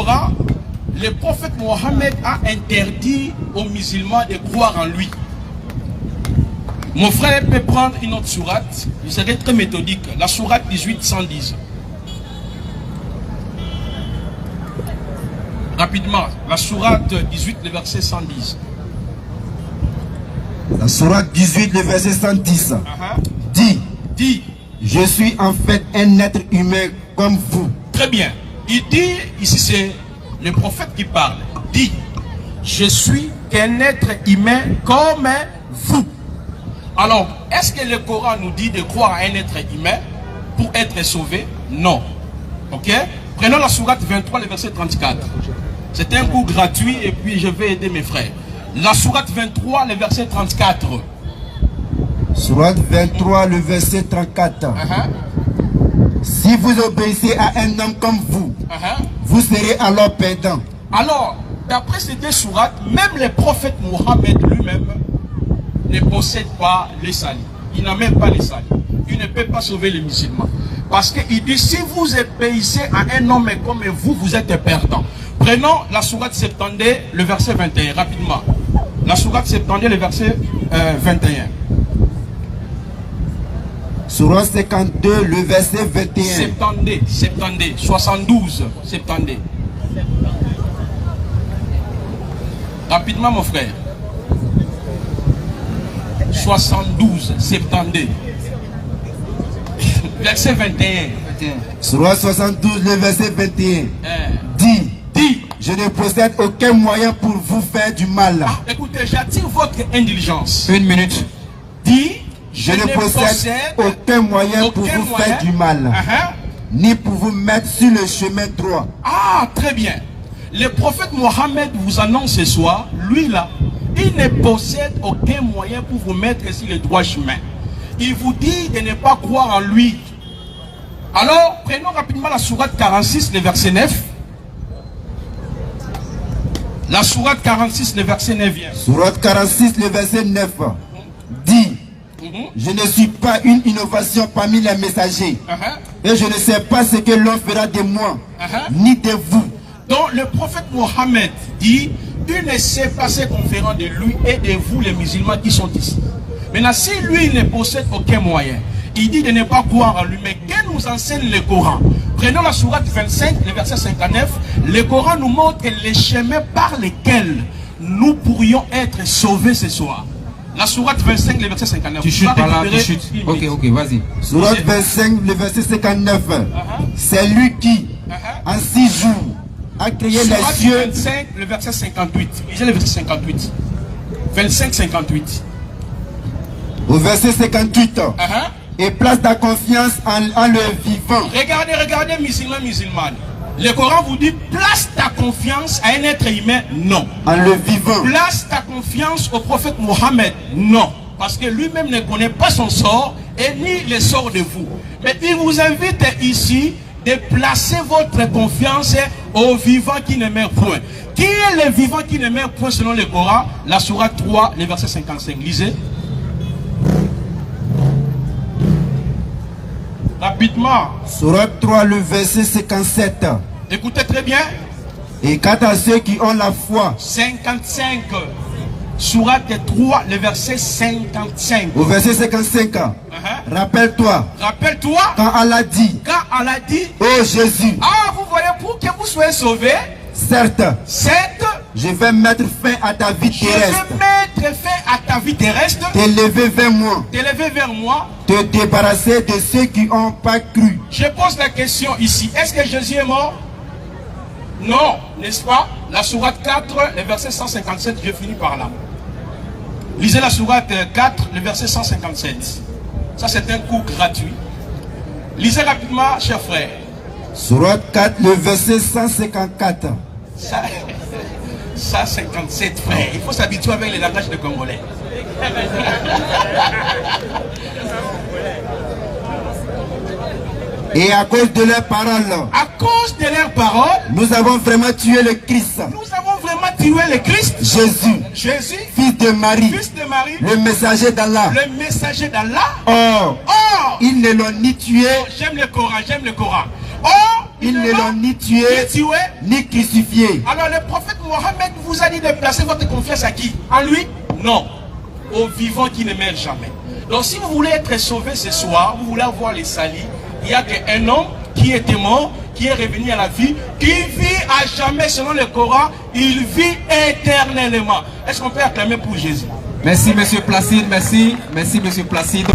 Coran, le prophète Mohammed a interdit aux musulmans de croire en lui. Mon frère peut prendre une autre sourate, je serai très méthodique, la sourate 18, 110. Rapidement, la sourate 18, le verset 110. La sourate 18, le verset 110. Dit, je suis en fait un être humain comme vous. Très bien. Il dit, ici c'est le prophète qui parle, dit, je suis qu'un être humain comme vous. Alors, est-ce que le Coran nous dit de croire à un être humain pour être sauvé? Non. Ok? Prenons la sourate 23, le verset 34. C'est un cours gratuit et puis je vais aider mes frères. La sourate 23, le verset 34. Sourate 23, le verset 34. Si vous obéissez à un homme comme vous, vous serez alors perdant. Alors, d'après ces deux sourates, même le prophète Mohammed lui-même ne possède pas les salis. Il n'a même pas les salis. Il ne peut pas sauver les musulmans. Parce qu'il dit, si vous obéissez à un homme comme vous, vous êtes perdant. Prenons la sourate 72, le verset 21, rapidement. La sourate 72, le verset 21. Sourate 52, le verset 21. 72. Rapidement, mon frère. 72. Verset 21. Sourate 72, le verset 21. Dit, je ne possède aucun moyen pour vous faire du mal. Écoutez, j'attire votre indulgence. Une minute. Dit, je ne possède aucun moyen pour vous faire du mal, ni pour vous mettre sur le chemin droit. Ah, très bien. Le prophète Mohammed vous annonce ce soir, lui là, il ne possède aucun moyen pour vous mettre sur le droit chemin. Il vous dit de ne pas croire en lui. Alors, prenons rapidement la sourate 46, le verset 9. La sourate 46, le verset 9. Sourate 46, le verset 9. Dit, je ne suis pas une innovation parmi les messagers. Et je ne sais pas ce que l'on fera de moi, ni de vous. Donc le prophète Mohammed dit, il ne sait pas ce qu'on fera de lui et de vous les musulmans qui sont ici. Maintenant, si lui ne possède aucun moyen, il dit de ne pas croire en lui. Mais qu'est-ce nous enseigne le Coran? Prenons la sourate 25, le verset 59. Le Coran nous montre les chemins par lesquels nous pourrions être sauvés ce soir. La sourate 25, le verset 59. Tu chutes par là, tu chutes. Ok, vas-y. Sourate 25, le verset 59. C'est lui qui, en 6 jours, a créé les cieux. 25, le verset 58. Lisez le verset 58. 25, 58. Au verset 58. Et place ta confiance en le vivant. Regardez, musulmans. Le Coran vous dit, place ta confiance à un être humain, non. En le vivant. Place ta confiance au prophète Mohammed, non. Parce que lui-même ne connaît pas son sort et ni le sort de vous. Mais il vous invite ici de placer votre confiance au vivant qui ne meurt point. Qui est le vivant qui ne meurt point selon le Coran? La sourate 3, le verset 55. Lisez. Rapidement. Sourate 3, le verset 57. Écoutez très bien. Et quant à ceux qui ont la foi. 55. Sourate 3, le verset 55. Au verset 55. Rappelle-toi. Quand Allah dit. Oh Jésus. Ah, vous voyez, pour que vous soyez sauvés. Certes. Je vais mettre fin à ta vie terrestre. T'élever vers moi. Te débarrasser de ceux qui n'ont pas cru. Je pose la question ici. Est-ce que Jésus est mort? Non, n'est-ce pas? La sourate 4, le verset 157, je finis par là. Lisez la sourate 4, le verset 157. Ça, c'est un cours gratuit. Lisez rapidement, chers frères. Sourate 4, le verset 154. Ça 57, frère. Il faut s'habituer avec les langages de Congolais. Et à cause de leurs paroles. Nous avons vraiment tué le Christ. Jésus. Fils de Marie. Le messager d'Allah. Or, ils ne l'ont ni tué. J'aime le Coran. Or, Ils ne l'ont ni tué, ni crucifié. Alors le prophète Mohammed vous a dit de placer votre confiance à qui? En lui? Non. Au vivant qui ne meurt jamais. Donc si vous voulez être sauvé ce soir, vous voulez avoir les salis, il n'y a qu'un homme qui était mort, qui est revenu à la vie, qui vit à jamais selon le Coran, il vit éternellement. Est-ce qu'on peut acclamer pour Jésus? Merci, monsieur Placide, merci. Merci, monsieur Placide.